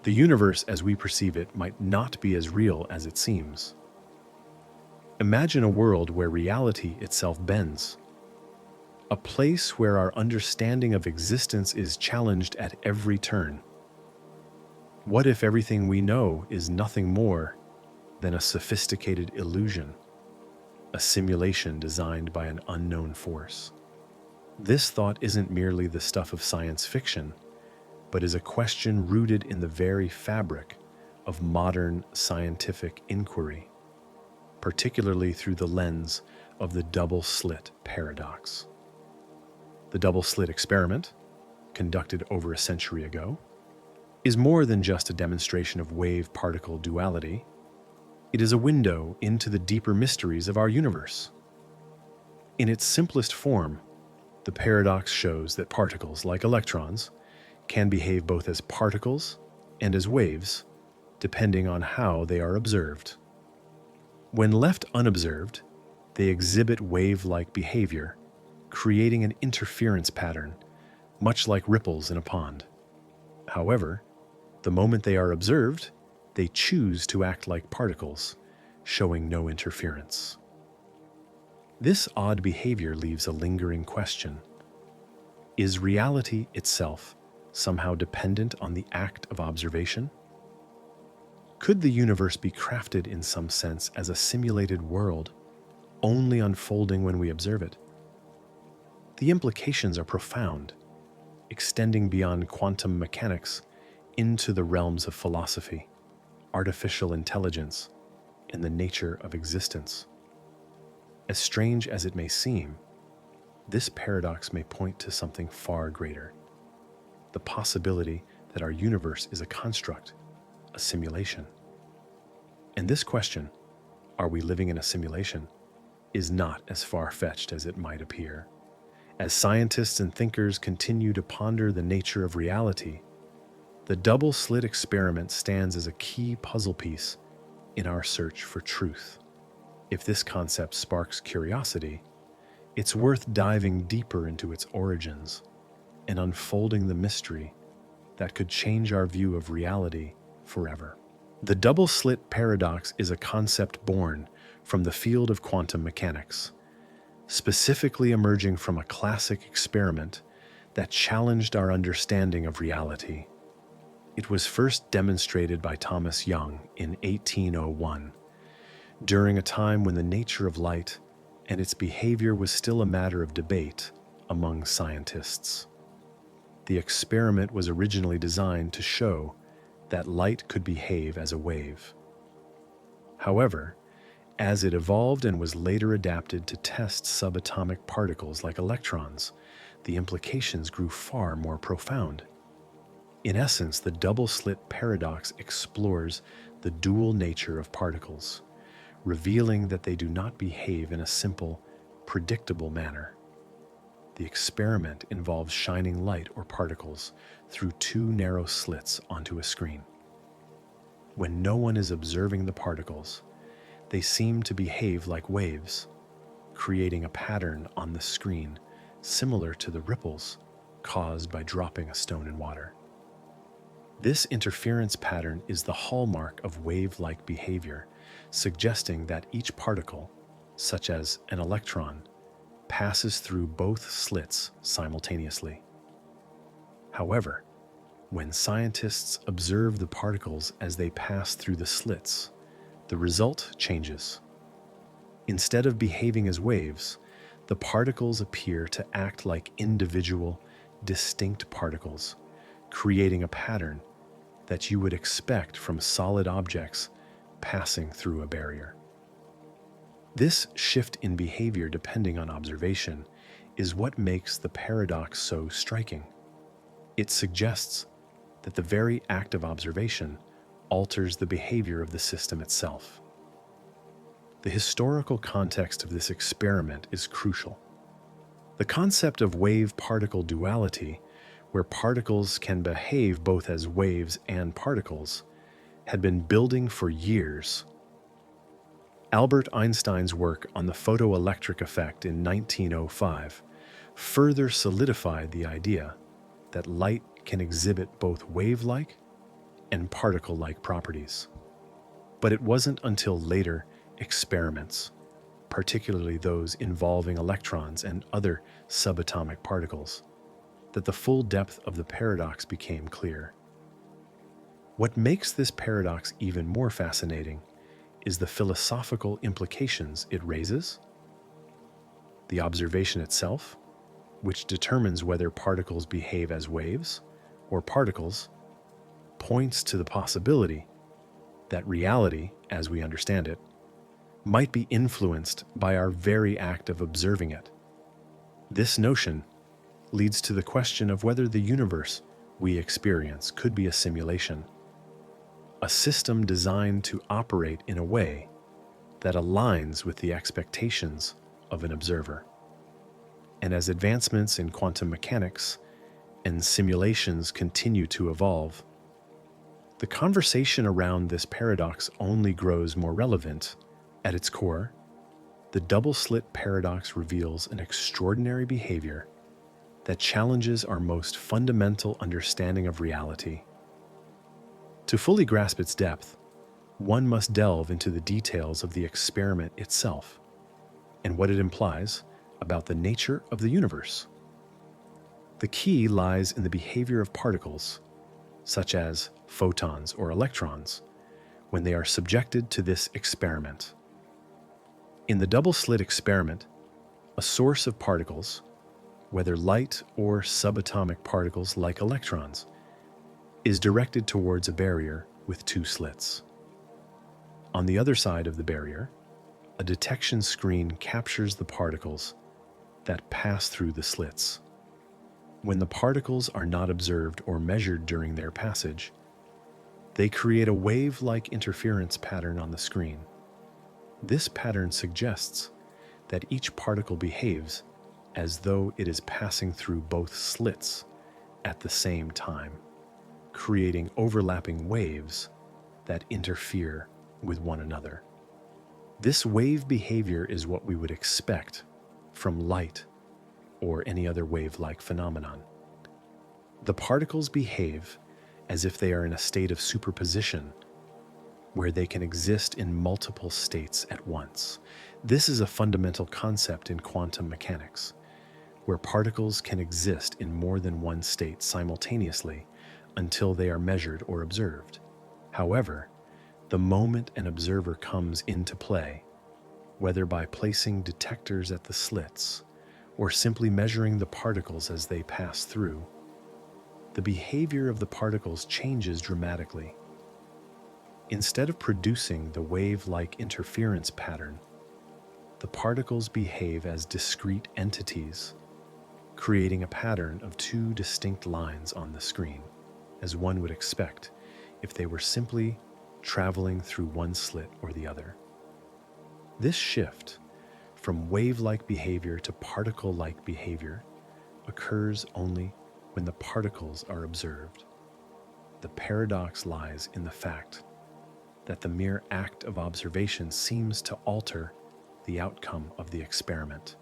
The universe as we perceive it might not be as real as it seems. Imagine a world where reality itself bends, a place where our understanding of existence is challenged at every turn. What if everything we know is nothing more than a sophisticated illusion, a simulation designed by an unknown force? This thought isn't merely the stuff of science fiction, but is a question rooted in the very fabric of modern scientific inquiry, particularly through the lens of the double-slit paradox. The double-slit experiment, conducted over a century ago, is more than just a demonstration of wave-particle duality. It is a window into the deeper mysteries of our universe. In its simplest form, the paradox shows that particles, like electrons, can behave both as particles and as waves, depending on how they are observed. When left unobserved, they exhibit wave-like behavior, creating an interference pattern, much like ripples in a pond. However, the moment they are observed, they choose to act like particles, showing no interference. This odd behavior leaves a lingering question. Is reality itself somehow dependent on the act of observation? Could the universe be crafted in some sense as a simulated world, only unfolding when we observe it? The implications are profound, extending beyond quantum mechanics into the realms of philosophy, artificial intelligence, and the nature of existence. As strange as it may seem, this paradox may point to something far greater: the possibility that our universe is a construct, a simulation. And this question, are we living in a simulation, is not as far-fetched as it might appear. As scientists and thinkers continue to ponder the nature of reality, the double-slit experiment stands as a key puzzle piece in our search for truth. If this concept sparks curiosity, it's worth diving deeper into its origins and unfolding the mystery that could change our view of reality forever. The double-slit paradox is a concept born from the field of quantum mechanics, specifically emerging from a classic experiment that challenged our understanding of reality. It was first demonstrated by Thomas Young in 1801, during a time when the nature of light and its behavior was still a matter of debate among scientists. The experiment was originally designed to show that light could behave as a wave. However, as it evolved and was later adapted to test subatomic particles like electrons, the implications grew far more profound. In essence, the double-slit paradox explores the dual nature of particles, revealing that they do not behave in a simple, predictable manner. The experiment involves shining light or particles through two narrow slits onto a screen. When no one is observing the particles, they seem to behave like waves, creating a pattern on the screen similar to the ripples caused by dropping a stone in water. This interference pattern is the hallmark of wave-like behavior, suggesting that each particle, such as an electron, passes through both slits simultaneously. However, when scientists observe the particles as they pass through the slits, the result changes. Instead of behaving as waves, the particles appear to act like individual, distinct particles, creating a pattern that you would expect from solid objects passing through a barrier. This shift in behavior depending on observation is what makes the paradox so striking. It suggests that the very act of observation alters the behavior of the system itself. The historical context of this experiment is crucial. The concept of wave-particle duality, where particles can behave both as waves and particles, had been building for years. Albert Einstein's work on the photoelectric effect in 1905 further solidified the idea that light can exhibit both wave-like and particle-like properties. But it wasn't until later experiments, particularly those involving electrons and other subatomic particles, that the full depth of the paradox became clear. What makes this paradox even more fascinating is the philosophical implications it raises. The observation itself, which determines whether particles behave as waves or particles, points to the possibility that reality, as we understand it, might be influenced by our very act of observing it. This notion leads to the question of whether the universe we experience could be a simulation, a system designed to operate in a way that aligns with the expectations of an observer. And as advancements in quantum mechanics and simulations continue to evolve, the conversation around this paradox only grows more relevant. At its core, the double-slit paradox reveals an extraordinary behavior that challenges our most fundamental understanding of reality. To fully grasp its depth, one must delve into the details of the experiment itself and what it implies about the nature of the universe. The key lies in the behavior of particles, such as photons or electrons, when they are subjected to this experiment. In the double-slit experiment, a source of particles, whether light or subatomic particles like electrons, is directed towards a barrier with two slits. On the other side of the barrier, a detection screen captures the particles that pass through the slits. When the particles are not observed or measured during their passage, they create a wave-like interference pattern on the screen. This pattern suggests that each particle behaves as though it is passing through both slits at the same time, creating overlapping waves that interfere with one another. This wave behavior is what we would expect from light or any other wave-like phenomenon. The particles behave as if they are in a state of superposition, where they can exist in multiple states at once. This is a fundamental concept in quantum mechanics, where particles can exist in more than one state simultaneously until they are measured or observed. However, the moment an observer comes into play, whether by placing detectors at the slits or simply measuring the particles as they pass through, the behavior of the particles changes dramatically. Instead of producing the wave-like interference pattern, the particles behave as discrete entities, creating a pattern of two distinct lines on the screen, as one would expect if they were simply traveling through one slit or the other. This shift from wave-like behavior to particle-like behavior occurs only when the particles are observed. The paradox lies in the fact that the mere act of observation seems to alter the outcome of the experiment.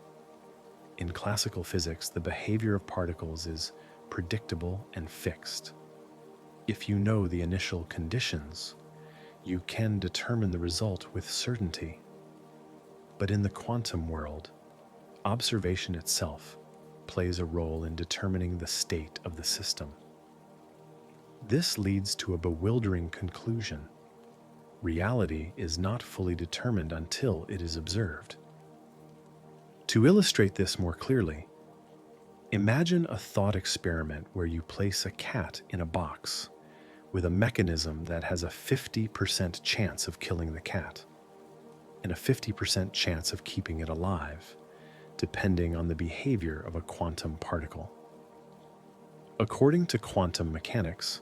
In classical physics, the behavior of particles is predictable and fixed. If you know the initial conditions, you can determine the result with certainty. But in the quantum world, observation itself plays a role in determining the state of the system. This leads to a bewildering conclusion. Reality is not fully determined until it is observed. To illustrate this more clearly, imagine a thought experiment where you place a cat in a box with a mechanism that has a 50% chance of killing the cat and a 50% chance of keeping it alive, depending on the behavior of a quantum particle. According to quantum mechanics,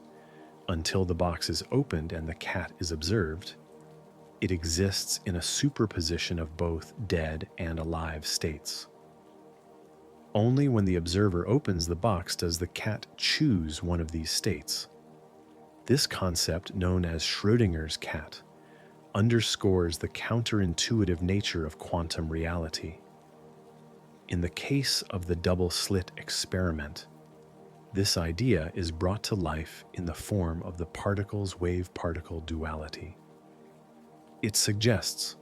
until the box is opened and the cat is observed, it exists in a superposition of both dead and alive states. Only when the observer opens the box does the cat choose one of these states. This concept, known as Schrödinger's cat, underscores the counterintuitive nature of quantum reality. In the case of the double-slit experiment, This idea is brought to life in the form of the particles wave-particle duality. It suggests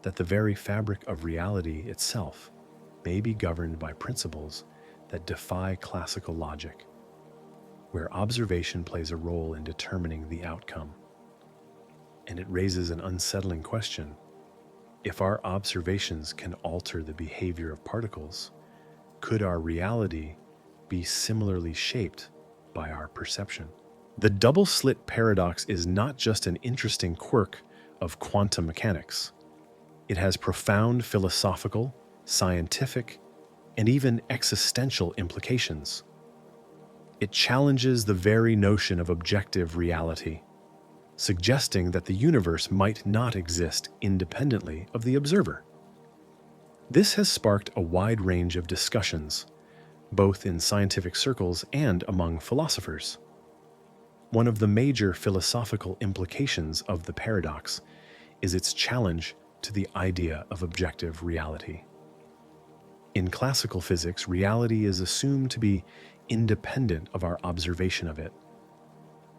that the very fabric of reality itself may be governed by principles that defy classical logic, where observation plays a role in determining the outcome. And it raises an unsettling question. If our observations can alter the behavior of particles, could our reality be similarly shaped by our perception? The double-slit paradox is not just an interesting quirk of quantum mechanics. It has profound philosophical, scientific, and even existential implications. It challenges the very notion of objective reality, suggesting that the universe might not exist independently of the observer. This has sparked a wide range of discussions, both in scientific circles and among philosophers. One of the major philosophical implications of the paradox is its challenge to the idea of objective reality. In classical physics, reality is assumed to be independent of our observation of it.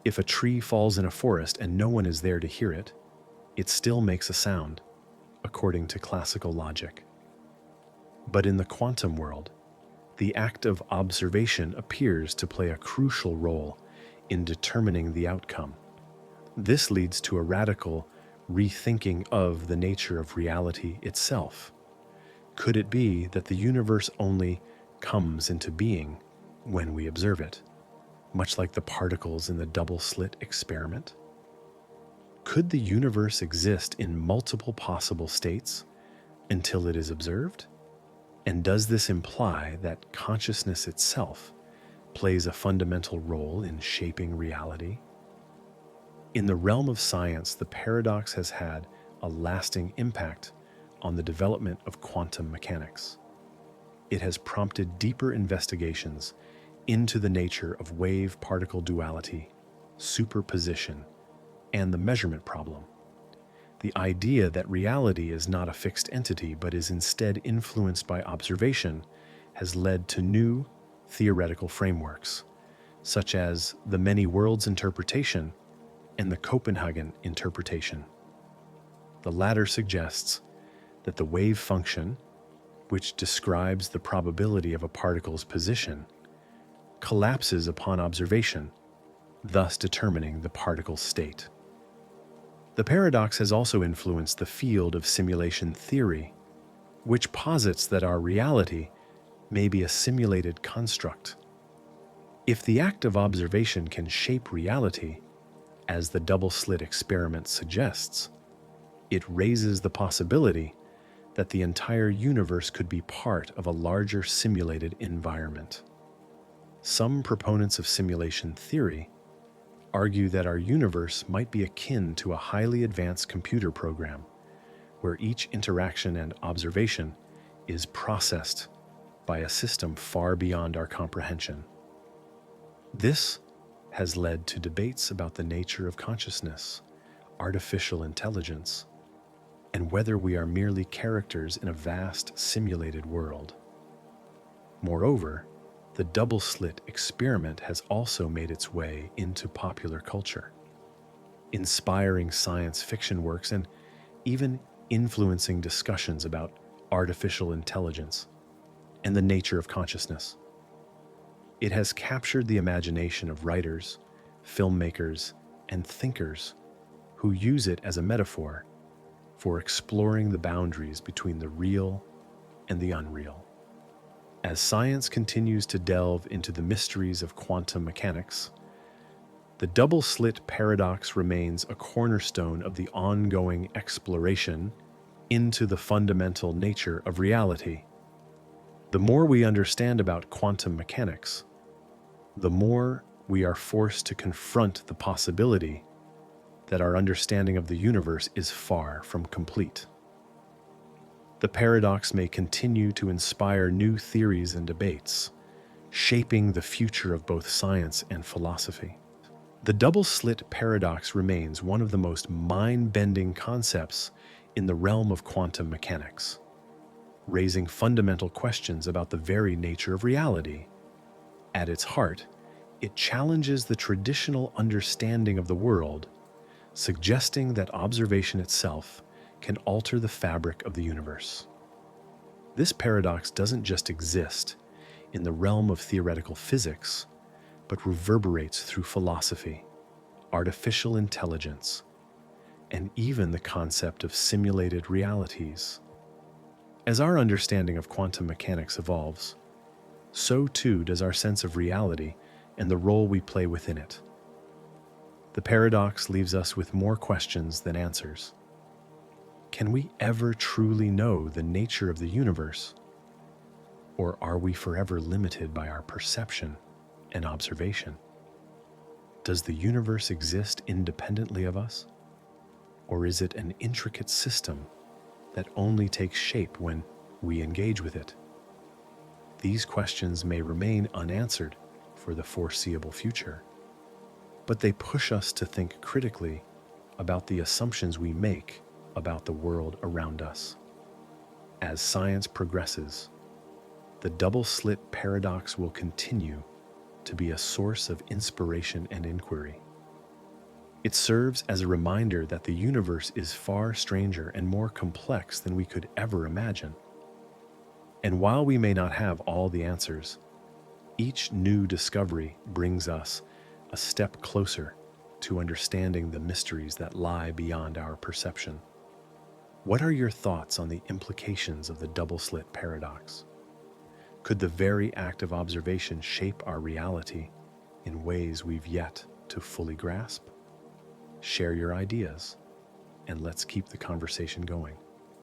If a tree falls in a forest and no one is there to hear it, it still makes a sound, according to classical logic. But in the quantum world, the act of observation appears to play a crucial role in determining the outcome. This leads to a radical rethinking of the nature of reality itself. Could it be that the universe only comes into being when we observe it, much like the particles in the double-slit experiment? Could the universe exist in multiple possible states until it is observed? And does this imply that consciousness itself plays a fundamental role in shaping reality? In the realm of science, the paradox has had a lasting impact on the development of quantum mechanics. It has prompted deeper investigations into the nature of wave-particle duality, superposition, and the measurement problem. The idea that reality is not a fixed entity but is instead influenced by observation has led to new theoretical frameworks, such as the many worlds interpretation and the Copenhagen interpretation. The latter suggests that the wave function, which describes the probability of a particle's position, collapses upon observation, thus determining the particle's state. The paradox has also influenced the field of simulation theory, which posits that our reality may be a simulated construct. If the act of observation can shape reality, as the double-slit experiment suggests, it raises the possibility that the entire universe could be part of a larger simulated environment. Some proponents of simulation theory argue that our universe might be akin to a highly advanced computer program, where each interaction and observation is processed by a system far beyond our comprehension. This has led to debates about the nature of consciousness, artificial intelligence, and whether we are merely characters in a vast simulated world. Moreover, the double-slit experiment has also made its way into popular culture, inspiring science fiction works and even influencing discussions about artificial intelligence and the nature of consciousness. It has captured the imagination of writers, filmmakers, and thinkers who use it as a metaphor for exploring the boundaries between the real and the unreal. As science continues to delve into the mysteries of quantum mechanics, the double-slit paradox remains a cornerstone of the ongoing exploration into the fundamental nature of reality. The more we understand about quantum mechanics, the more we are forced to confront the possibility that our understanding of the universe is far from complete. The paradox may continue to inspire new theories and debates, shaping the future of both science and philosophy. The double-slit paradox remains one of the most mind-bending concepts in the realm of quantum mechanics, raising fundamental questions about the very nature of reality. At its heart It challenges the traditional understanding of the world, suggesting that observation itself can alter the fabric of the universe. This paradox doesn't just exist in the realm of theoretical physics, but reverberates through philosophy, artificial intelligence, and even the concept of simulated realities. As our understanding of quantum mechanics evolves, so too does our sense of reality and the role we play within it. The paradox leaves us with more questions than answers. Can we ever truly know the nature of the universe? Or are we forever limited by our perception and observation? Does the universe exist independently of us? Or is it an intricate system that only takes shape when we engage with it? These questions may remain unanswered for the foreseeable future, but they push us to think critically about the assumptions we make about the world around us. As science progresses, the double-slit paradox will continue to be a source of inspiration and inquiry. It serves as a reminder that the universe is far stranger and more complex than we could ever imagine. And while we may not have all the answers, each new discovery brings us a step closer to understanding the mysteries that lie beyond our perception. What are your thoughts on the implications of the double-slit paradox? Could the very act of observation shape our reality in ways we've yet to fully grasp? Share your ideas, and let's keep the conversation going.